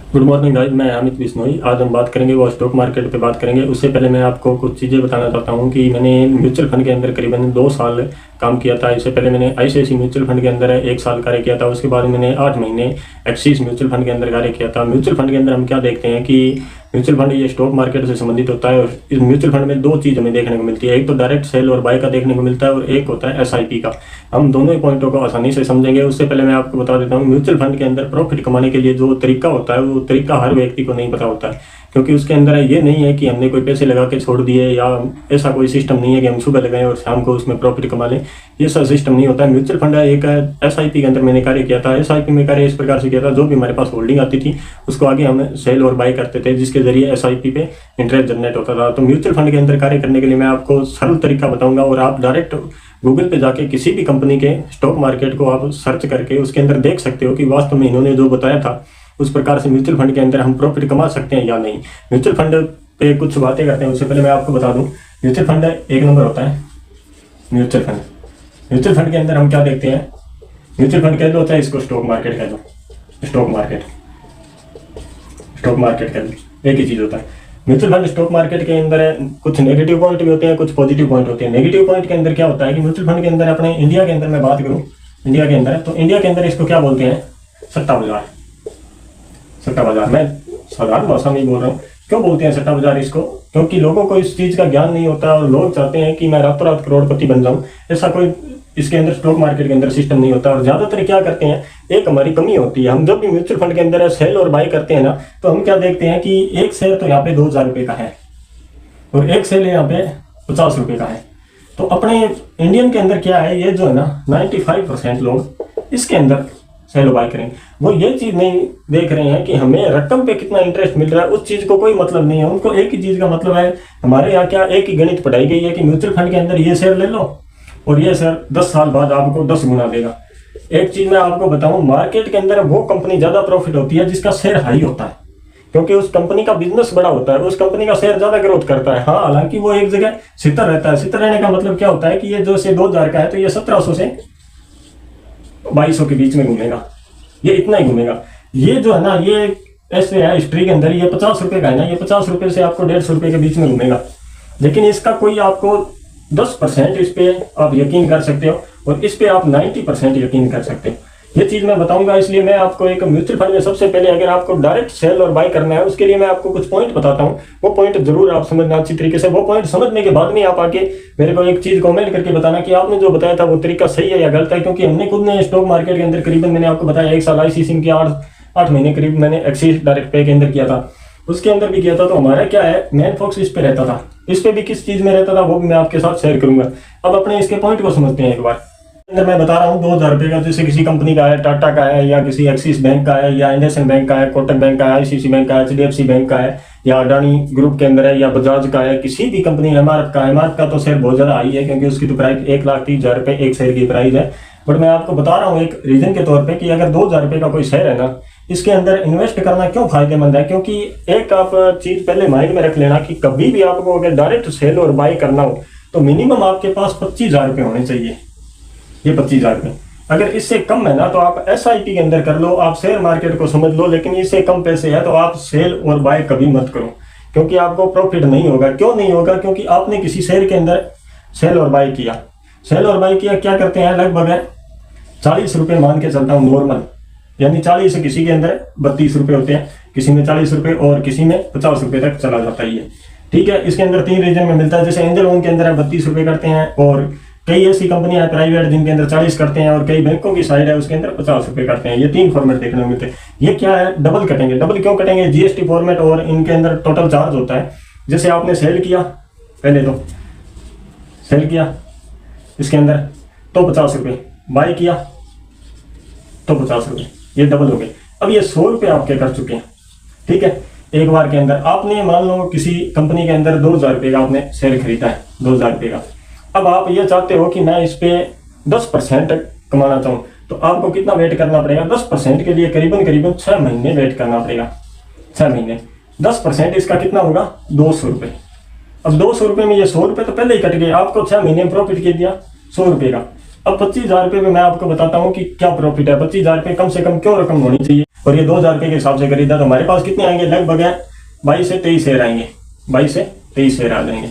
Good morning guys, मैं अमित बिश्नोई। आज हम बात करेंगे वो स्टॉक मार्केट पे बात करेंगे। उससे पहले मैं आपको कुछ चीज़ें बताना चाहता हूं कि मैंने म्यूचुअल फंड के अंदर करीबन 2 साल काम किया था। इससे पहले मैंने आईसीआईसीआई म्यूचुअल फंड के अंदर 1 साल कार्य किया था। उसके बाद मैंने 8 महीने एक्सिस म्यूचुअल फंड के अंदर कार्य किया था। म्यूचुअल फंड के अंदर हम क्या देखते हैं कि म्यूचुअल फंड ये स्टॉक मार्केट से संबंधित होता है। और इस म्यूचुअल फंड में 2 चीज़ हमें देखने को मिलती है, एक तो डायरेक्ट सेल और बाय का देखने को मिलता है और एक होता है एसआईपी का। हम दोनों ही पॉइंटों को आसानी से समझेंगे। उससे पहले मैं आपको बता देता हूँ, म्यूचुअल फंड के अंदर प्रॉफिट कमाने के लिए जो तरीका होता है वो तरीका हर व्यक्ति को नहीं पता होता है, क्योंकि उसके अंदर ये नहीं है कि हमने कोई पैसे लगा के छोड़ दिए, या ऐसा कोई सिस्टम नहीं है कि हम सुबह लगाएं और शाम को उसमें प्रॉफिट कमा लें। ये सब सिस्टम नहीं होता है। म्यूचुअल फंड है एक एसआईपी के अंदर मैंने कार्य किया था। एसआईपी में कार्य इस प्रकार से किया था, जो भी हमारे पास होल्डिंग आती थी उसको आगे हम सेल और बाय करते थे, जिसके जरिए एसआईपी पे इंटरेस्ट जनरेट होता था। तो म्यूचुअल फंड के अंदर कार्य करने के लिए मैं आपको सरल तरीका बताऊंगा, और आप डायरेक्ट गूगल पे जाके किसी भी कंपनी के स्टॉक मार्केट को आप सर्च करके उसके अंदर देख सकते हो कि वास्तव में इन्होंने जो बताया था उस प्रकार से म्यूचुअल फंड के अंदर हम प्रॉफिट कमा सकते हैं या नहीं। म्यूचुअल फंड पे कुछ बातें करते हैं। उससे पहले मैं आपको बता दूं, म्यूचुअल फंड एक नंबर होता है म्यूचुअल फंड। म्यूचुअल फंड के अंदर हम क्या देखते हैं, म्यूचुअल फंड कह दो चाहे इसको स्टॉक मार्केट कह दो, स्टॉक मार्केट कह दो, एक ही चीज होता है। म्यूचुअल फंड स्टॉक मार्केट के अंदर कुछ नेगेटिव पॉइंट भी होते हैं, कुछ पॉजिटिव पॉइंट होते हैं। नेगेटिव पॉइंट के अंदर क्या होता है कि म्यूचुअल फंड के अंदर अपने इंडिया के अंदर मैं बात करूं, इंडिया के अंदर, तो इंडिया के अंदर इसको क्या बोलते हैं, सट्टा बाजार। सट्टा बाजार, मैं साधारण भाषा में बोल रहा हूँ। क्यों बोलते हैं सट्टा बाजार इसको? क्योंकि लोगों को इस चीज का ज्ञान नहीं होता और लोग चाहते हैं कि मैं रातों रात करोड़पति बन जाऊं। ऐसा कोई इसके अंदर स्टॉक मार्केट के अंदर सिस्टम नहीं होता। और ज्यादातर क्या करते हैं, एक हमारी कमी होती है, हम जब भी म्यूचुअल फंड के अंदर सेल और बाय करते हैं ना, तो हम क्या देखते हैं कि एक शेयर तो यहाँ पे 2000 रुपये का है और एक शेयर यहाँ पे 50 रुपये का है। तो अपने इंडियन के अंदर क्या है, ये जो है ना 95% लोग इसके अंदर सेल बाय करेंगे। वो ये चीज नहीं देख रहे हैं कि हमें रकम पे कितना इंटरेस्ट मिल रहा है, उस चीज को कोई मतलब नहीं है। उनको एक ही चीज का मतलब है, हमारे यहाँ क्या एक ही गणित पढ़ाई गई है कि म्यूचुअल फंड के अंदर ये शेयर ले लो और ये शेयर 10 साल बाद आपको 10 गुना देगा। एक चीज मैं आपको बताऊं, मार्केट के अंदर वो कंपनी ज्यादा प्रॉफिट होती है जिसका शेयर हाई होता है, क्योंकि उस कंपनी का बिजनेस बड़ा होता है, उस कंपनी का शेयर ज्यादा ग्रोथ करता है। हाँ, हालांकि वो एक जगह स्थिर रहता है। स्थिर रहने का मतलब क्या होता है कि ये जो से 2000 का है तो ये 1700 से 2200 के बीच में घूमेगा, ये इतना ही घूमेगा। ये जो है ना, ये ऐसे है हिस्ट्री के अंदर, ये 50 रुपए का है ना, ये 50 रुपए से आपको 150 रुपए के बीच में घूमेगा। लेकिन इसका कोई आपको 10% इस पे आप यकीन कर सकते हो और इस पे आप 90% यकीन कर सकते हो। ये चीज मैं बताऊंगा, इसलिए मैं आपको एक म्यूचुअल फंड में सबसे पहले अगर आपको डायरेक्ट सेल और बाय करना है, उसके लिए मैं आपको कुछ पॉइंट बताता हूँ। वो पॉइंट जरूर आप समझना अच्छी तरीके से। वो पॉइंट समझने के बाद में आप आके मेरे को एक चीज कमेंट करके बताना कि आपने जो बताया था वो तरीका सही है या गलत है। क्योंकि हमने खुद ने स्टॉक मार्केट के अंदर करीबन, मैंने आपको बताया 1 साल आईसीआईसीआई के 8 महीने करीब मैंने एक्सिस डायरेक्ट पे के अंदर किया था, उसके अंदर भी किया था। तो हमारा क्या है, मेन फोकस इस पे रहता था। इस पे भी किस चीज में रहता था वो भी मैं आपके साथ शेयर करूंगा। अब अपने इसके पॉइंट को समझते हैं एक बार। अंदर मैं बता रहा हूँ 2000 रुपये का, जैसे किसी कंपनी का है, टाटा का है, या किसी एक्सिस बैंक का है, या इंडसइंड बैंक का है, कोटक बैंक का है, आईसीआईसीआई बैंक का है, एचडीएफसी बैंक का है, या अडानी ग्रुप के अंदर है, या बजाज का है, किसी भी कंपनी, एमआरएफ का है। एमआरएफ का तो शेयर बहुत ज्यादा हाई है क्योंकि उसकी तो प्राइस 1,30,000 रुपये एक शेयर की प्राइस है। बट मैं आपको बता रहा हूँ एक रीजन के तौर पर कि अगर 2000 रुपये का कोई शेयर है ना, इसके अंदर इन्वेस्ट करना क्यों फायदेमंद है। क्योंकि एक आप चीज पहले माइंड में रख लेना कि कभी भी आपको अगर डायरेक्ट सेल और बाय करना हो तो मिनिमम आपके पास 25,000 रुपये होने चाहिए। ये 25,000 रुपये, अगर इससे कम है ना तो आप एसआईपी के अंदर कर लो, आप शेयर मार्केट को समझ लो। लेकिन इससे कम पैसे है तो आप सेल और बाय कभी मत करो, क्योंकि आपको प्रॉफिट नहीं होगा। क्यों नहीं होगा? क्योंकि आपने किसी शेयर के अंदर सेल और बाय किया, सेल और बाय किया, क्या करते हैं, लगभग 40 रुपये मान के चलता हूँ नॉर्मल, यानी 40 किसी के अंदर 32 रुपये होते हैं, किसी में 40 रुपये और किसी में 50 रुपये तक चला जाता है ये। ठीक है, इसके अंदर 3 रीजन में मिलता है। जैसे एंजल लोन के अंदर 32 रुपये करते हैं, और कई ऐसी कंपनियां हैं प्राइवेट जिनके अंदर 40 करते हैं, और कई बैंकों की साइड है उसके अंदर 50 रुपये करते हैं। ये 3 फॉर्मेट देखने को मिलते हैं। ये क्या है, डबल कटेंगे। डबल क्यों कटेंगे? जीएसटी फॉर्मेट और इनके अंदर टोटल चार्ज होता है। जैसे आपने सेल किया, पहले तो सेल किया इसके अंदर तो 50 रुपये, बाय किया तो 50 रुपये, ये डबल हो गए। अब ये 100 रुपये आपके कर चुके हैं। ठीक है, एक बार के अंदर आपने मान लो किसी कंपनी के अंदर 2000 रुपये का आपने शेयर खरीदा है, 2000 रुपये का। अब आप ये चाहते हो कि मैं इस पे 10% कमाना चाहूँ, तो आपको कितना वेट करना पड़ेगा? 10% के लिए करीबन 6 महीने वेट करना पड़ेगा। 6 महीने, 10% इसका कितना होगा? 200 रुपये। अब 200 रुपये में ये 100 रुपये तो पहले ही कट गए, आपको 6 महीने में प्रॉफिट के दिया 100 रुपये का। अब 25,000 रुपये में मैं आपको बताता हूँ कि क्या प्रॉफिट है। 25,000 रुपये कम से कम क्यों रकम होनी चाहिए, और ये 2,000 रुपये के हिसाब से खरीदा तो हमारे पास कितने आएंगे, लगभग 22 से 23 शेयर आएंगे। 22 से 23 शेयर आ जाएंगे।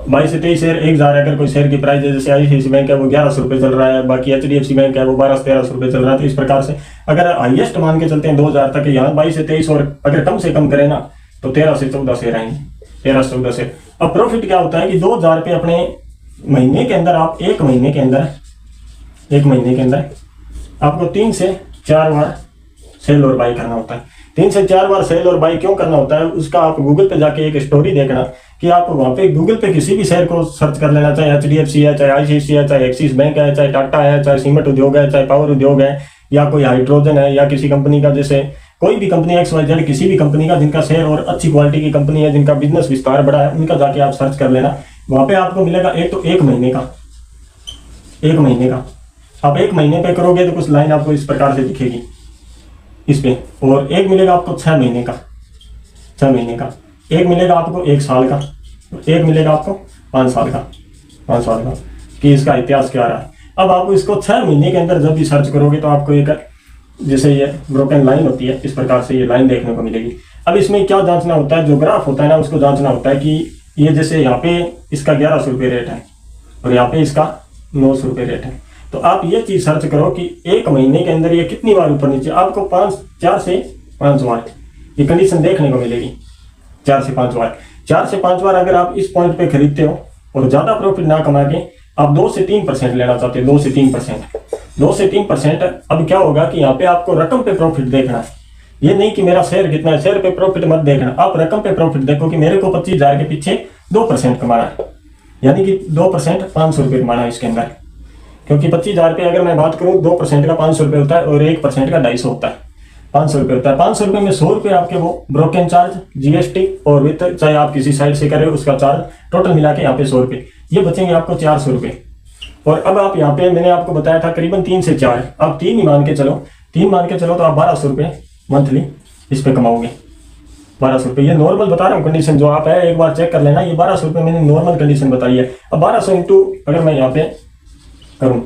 22 से 23 शेयर, 1,000 अगर कोई शेयर की प्राइस है, जैसे ICICI बैंक है वो 1100 रुपये चल रहा है, बाकी HDFC बैंक है वो 1200-1300 रुपये चल रहा है। तो इस प्रकार से अगर हाईएस्ट मान के चलते हैं 2,000 तक, यहाँ 22 से 23, और अगर कम से कम करें ना तो 13 से 14 शेयर आएंगे। 13 से 14 शेयर। अब प्रॉफिट क्या होता है कि 2,000 रुपये अपने महीने के अंदर, आप एक महीने के अंदर आपको 3 से 4 बार सेल और बाई करना होता है। 3 से 4 बार सेल और बाई क्यों करना होता है, उसका आप गूगल पे जाके एक स्टोरी देखना कि आप वहाँ पे गूगल पे किसी भी शेयर को सर्च कर लेना, चाहे HDFC है, चाहे ICICI है, चाहे एक्सिस बैंक है, चाहे टाटा है, चाहे सीमेंट उद्योग है, चाहे पावर उद्योग है, या कोई हाइड्रोजन है, या किसी कंपनी का, जैसे कोई भी कंपनी XYZ, किसी भी कंपनी का जिनका शेयर और अच्छी क्वालिटी की कंपनी है, जिनका बिजनेस विस्तार बड़ा है, उनका जाके आप सर्च कर लेना। वहाँ पे आपको मिलेगा एक तो एक महीने का आप 1 महीने पे करोगे तो कुछ लाइन आपको इस प्रकार से दिखेगी इस पे, और एक मिलेगा आपको 6 महीने का, एक मिलेगा आपको 1 साल का, एक मिलेगा आपको 5 साल का कि इसका इतिहास क्या रहा है। अब आप इसको 6 महीने के अंदर जब भी सर्च करोगे तो आपको एक, जैसे ये ब्रोकन लाइन होती है, इस प्रकार से ये लाइन देखने को मिलेगी। अब इसमें क्या जांचना होता है, जो ग्राफ होता है ना, उसको जांचना होता है कि ये जैसे यहाँ पे इसका 1100 रुपये रेट है और यहाँ पे इसका 900 रुपये रेट है, तो आप ये चीज सर्च करो कि 1 महीने के अंदर ये कितनी बार ऊपर नीचे, आपको 4 से 5 बार ये कंडीशन देखने को मिलेगी। 4 से 5 बार अगर आप इस पॉइंट पे खरीदते हो और ज्यादा प्रॉफिट ना कमा के आप 2 से 3% लेना चाहते हो, 2 से 3%, अब क्या होगा कि यहाँ पे आपको रकम पे प्रॉफिट देखना है। ये नहीं कि मेरा शेयर कितना है, शेयर पे प्रॉफिट मत देखना, आप रकम पे प्रॉफिट देखो कि मेरे को 25,000 के पीछे 2% कमाना है, यानी कि 2% 500 रुपये कमाना है इसके अंदर। क्योंकि 25,000 रुपये अगर मैं बात करूँ, 2% का 500 रुपये होता है और 1% का 250 होता है, 500 रुपये होता है। 500 रुपये में 100 रुपये आपके वो ब्रोकन चार्ज, GST और विथ, चाहे आप किसी साइड से करें उसका चार्ज, टोटल मिला के यहाँ पे 100 रुपये, ये बचेंगे आपको 400 रुपये। और अब आप यहाँ पे, मैंने आपको बताया था करीबन 3 से 4, आप 3 ही मान के चलो, तो आप 1200 रुपये मंथली इस पे कमाओगे। 1200 रुपये, ये नॉर्मल बता रहा हूँ कंडीशन, जो आप है एक बार चेक कर लेना, ये 1200 रुपये मैंने नॉर्मल कंडीशन बताई है। अब 1200 इंटू अगर मैं यहाँ पे करूँ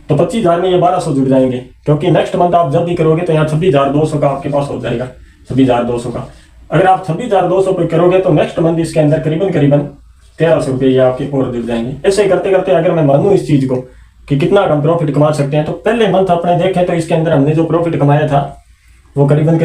तो 25,000 में ये 1200 जुड़ जाएंगे, क्योंकि नेक्स्ट मंथ आप जब भी करोगे तो यहाँ 26,200 का आपके पास हो जाएगा, 26,200 का। अगर आप 26,200 पे करोगे तो नेक्स्ट मंथ इसके अंदर करीबन 1,300 रुपये ये आपके और जुड़ जाएंगे। ऐसे करते करते अगर मैं मानूँ इस चीज को कि कितना हम प्रॉफिट कमा सकते हैं, तो पहले मंथ अपने देखें तो इसके अंदर हमने जो प्रॉफिट कमाया था वो करीबन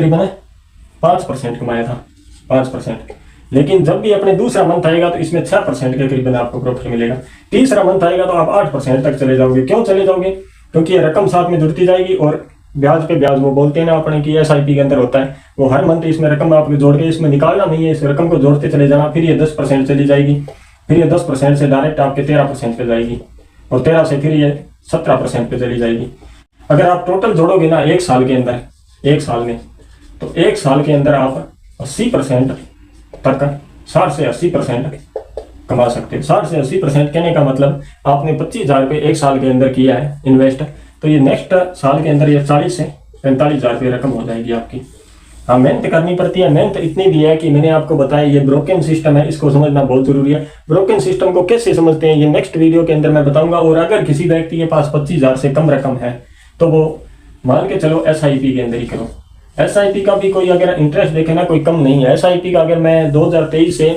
5% कमाया था, 5%। लेकिन जब भी अपने दूसरा मंथ आएगा तो इसमें 6% के करीबन आपको प्रॉफिट मिलेगा। तीसरा मंथ आएगा तो आप 8% तक चले जाओगे। क्यों चले जाओगे? क्योंकि ये रकम साथ में जुड़ती जाएगी और ब्याज पे ब्याज, वो बोलते हैं ना अपने की SIP के अंदर होता है, वो हर मंथ इसमें रकम आपको जोड़ के, इसमें निकालना नहीं है, इस रकम को जोड़ते चले जाना। फिर ये 10% चली जाएगी, फिर ये 10% से डायरेक्ट आपके 13% पे जाएगी और 13 से फिर ये 17% पे चली जाएगी। अगर आप टोटल जोड़ोगे ना एक साल के अंदर, एक साल में, तो एक साल के अंदर आप 80% तक, 60 से 80% कमा सकते हो। 60 से 80% कहने का मतलब आपने 25,000 रुपये एक साल के अंदर किया है इन्वेस्ट, तो ये नेक्स्ट साल के अंदर ये 40 से 45,000 रुपये रकम हो जाएगी आपकी। हाँ, मेहनत करनी पड़ती है। मेहनत इतनी भी है कि मैंने आपको बताया ये ब्रोकन सिस्टम है, इसको समझना बहुत जरूरी है। ब्रोकन सिस्टम को कैसे समझते हैं ये नेक्स्ट वीडियो के अंदर मैं बताऊंगा। और अगर किसी व्यक्ति के पास 25,000 से कम रकम है तो वो मान के चलो SIP के अंदर ही करो। SIP का भी कोई अगर इंटरेस्ट देखे ना, कोई कम नहीं है। SIP का अगर मैं 2023 से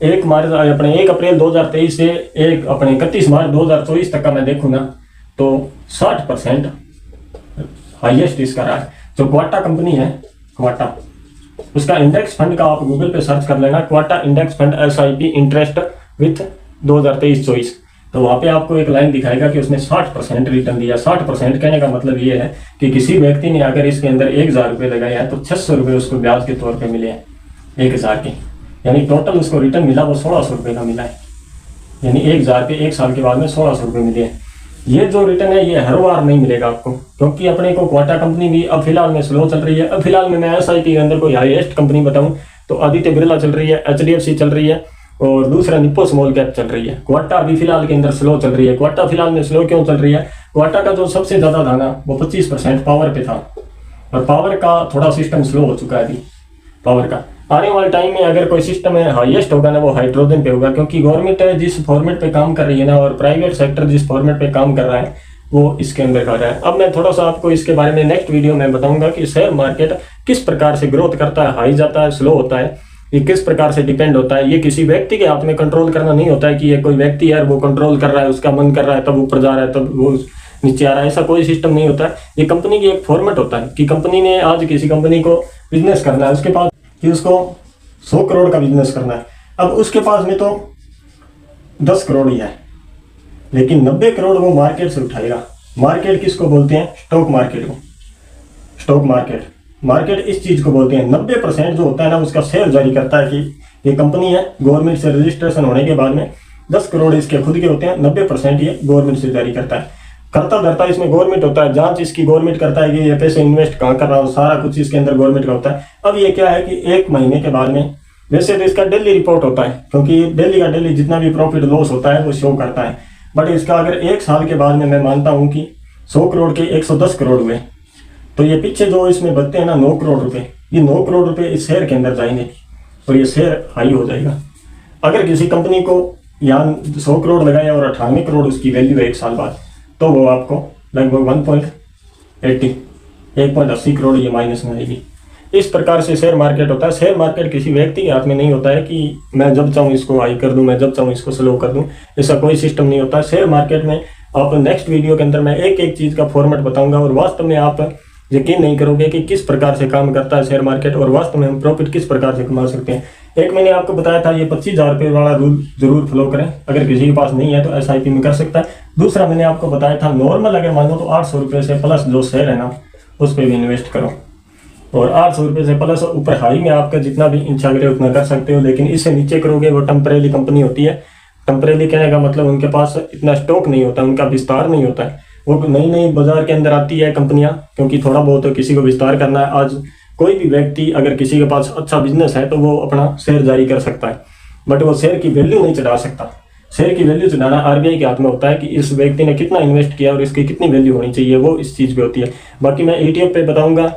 1 अप्रैल 2023 से 31 मार्च 2024 तक का मैं देखूँ ना, तो 60% हाईएस्ट इसका रहा है। जो क्वाटा कंपनी है, क्वाटा, उसका इंडेक्स फंड का आप गूगल पे सर्च कर लेना, quota index fund SIP interest with 2023-24, तो वहाँ पे आपको एक लाइन दिखाएगा कि उसने 60% रिटर्न दिया। 60% कहने का मतलब ये है कि किसी व्यक्ति ने अगर इसके अंदर 1,000 रुपये लगाया है तो 600 रुपये उसको ब्याज के तौर पे मिले हैं 1,000 के, यानी टोटल उसको रिटर्न मिला वो 1,600 रुपये का मिला है। यानी 1,000 के एक साल के बाद में 1,600 रुपये मिले हैं। ये जो रिटर्न है ये हर बार नहीं मिलेगा आपको, क्योंकि अपने को क्वाटा कंपनी भी अब फिलहाल में स्लो चल रही है। अब फिलहाल में मैं SIP के अंदर कोई हाईएस्ट कंपनी बताऊं तो आदित्य बिरला चल रही है, HDFC चल रही है और दूसरा निप्पो स्मॉल कैप चल रही है। क्वाटा अभी फिलहाल के अंदर स्लो चल रही है। क्वाटा फिलहाल में स्लो क्यों चल रही है? क्वाटा का जो सबसे ज्यादा था ना वो 25% पावर पे था, और पावर का थोड़ा सिस्टम स्लो हो चुका है अभी। पावर का आने वाले टाइम में अगर कोई सिस्टम है हाईएस्ट होगा ना, वो हाइड्रोजन पे होगा, क्योंकि गवर्नमेंट जिस फॉर्मेट पे काम कर रही है ना और प्राइवेट सेक्टर जिस फॉर्मेट पे काम कर रहा है, वो इसके अंदर कर रहा है। अब मैं थोड़ा सा आपको इसके बारे में नेक्स्ट वीडियो में बताऊंगा कि शेयर मार्केट किस प्रकार से ग्रोथ करता है, हाई जाता है, स्लो होता है, ये किस प्रकार से डिपेंड होता है। ये किसी व्यक्ति के हाथ में कंट्रोल करना नहीं होता है कि ये कोई व्यक्ति है वो कंट्रोल कर रहा है, उसका मन कर रहा है तब ऊपर जा रहा है तब वो नीचे आ रहा है, ऐसा कोई सिस्टम नहीं होता है। ये कंपनी की एक फॉर्मेट होता है कि कंपनी ने आज किसी कंपनी को बिजनेस करना है, उसके पास कि उसको 100 करोड़ का बिजनेस करना है। अब उसके पास में तो 10 करोड़ ही है, लेकिन 90 करोड़ वो मार्केट से उठाएगा। मार्केट किसको बोलते हैं? स्टॉक मार्केट को। स्टॉक मार्केट इस चीज को बोलते हैं। 90% जो होता है ना उसका शेयर जारी करता है कि ये कंपनी है, गवर्नमेंट से रजिस्ट्रेशन होने के बाद में 10 करोड़ इसके खुद के होते हैं, 90% ये गवर्नमेंट से जारी करता है। करता धरता इसमें गवर्नमेंट होता है, जांच इसकी गवर्नमेंट करता है कि ये पैसे इन्वेस्ट कहाँ कर रहा हो, सारा कुछ इसके अंदर गवर्नमेंट का होता है। अब ये क्या है कि 1 महीने के बाद में, वैसे तो इसका डेली रिपोर्ट होता है क्योंकि डेली का डेली जितना भी प्रॉफिट लॉस होता है वो शो करता है, बट इसका अगर 1 साल के बाद में मैं मानता हूँ कि 100 करोड़ के 110 करोड़ हुए, तो ये पीछे जो इसमें बचते हैं ना 9 करोड़ रुपए, ये 9 करोड़ रुपए इस शेयर के अंदर जाएंगे और ये शेयर हाई हो जाएगा। अगर किसी कंपनी को यहाँ 100 करोड़ लगाया और 98 करोड़ उसकी वैल्यू है 1 साल बाद, तो वो आपको लगभग 1.80 करोड़ ये माइनस में आएगी। इस प्रकार से शेयर मार्केट होता है। शेयर मार्केट किसी व्यक्ति के हाथ में नहीं होता है कि मैं जब चाहूँ इसको हाई कर दूं, मैं जब चाहूँ इसको स्लो कर दूं, ऐसा कोई सिस्टम नहीं होता है। शेयर मार्केट में आप नेक्स्ट वीडियो के अंदर मैं एक एक चीज़ का फॉर्मेट बताऊंगा और वास्तव में आप यकीन नहीं करोगे कि किस प्रकार से काम करता है शेयर मार्केट और वास्तव में हम प्रॉफिट किस प्रकार से कमा सकते हैं। एक मैंने आपको बताया था ये 25,000 रुपये वाला रूल जरूर फॉलो करें, अगर किसी के पास नहीं है तो SIP में कर सकता है। दूसरा मैंने आपको बताया था नॉर्मल अगर मानो तो 800 रुपये से प्लस जो शेयर है ना उस पर भी इन्वेस्ट करो, और 800 रुपये से प्लस ऊपर हाई में आपका जितना भी इच्छा करे उतना कर सकते हो, लेकिन इससे नीचे करोगे वो टेम्परेरी कंपनी होती है। टेम्परेरी कहने का मतलब उनके पास इतना स्टॉक नहीं होता, उनका विस्तार नहीं होता है, वो नई नई बाजार के अंदर आती है कंपनियां, क्योंकि थोड़ा बहुत तो किसी को विस्तार करना है। आज कोई भी व्यक्ति अगर किसी के पास अच्छा बिजनेस है तो वो अपना शेयर जारी कर सकता है, बट वो शेयर की वैल्यू नहीं चढ़ा सकता। शेयर की वैल्यू चढ़ाना RBI के हाथ में होता है कि इस व्यक्ति ने कितना इन्वेस्ट किया और इसकी कितनी वैल्यू होनी चाहिए, वो इस चीज़ पे होती है। बाकी मैं ETF पे बताऊंगा,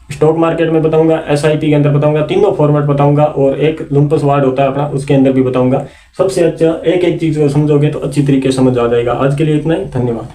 स्टॉक मार्केट में बताऊंगा, SIP के अंदर बताऊंगा, तीनों फॉर्मेट बताऊंगा और एक लुम्पस वार्ड होता है अपना उसके अंदर भी बताऊंगा। सबसे अच्छा एक एक चीज़ को समझोगे तो अच्छी तरीके से समझ आ जाएगा। आज के लिए इतना ही, धन्यवाद।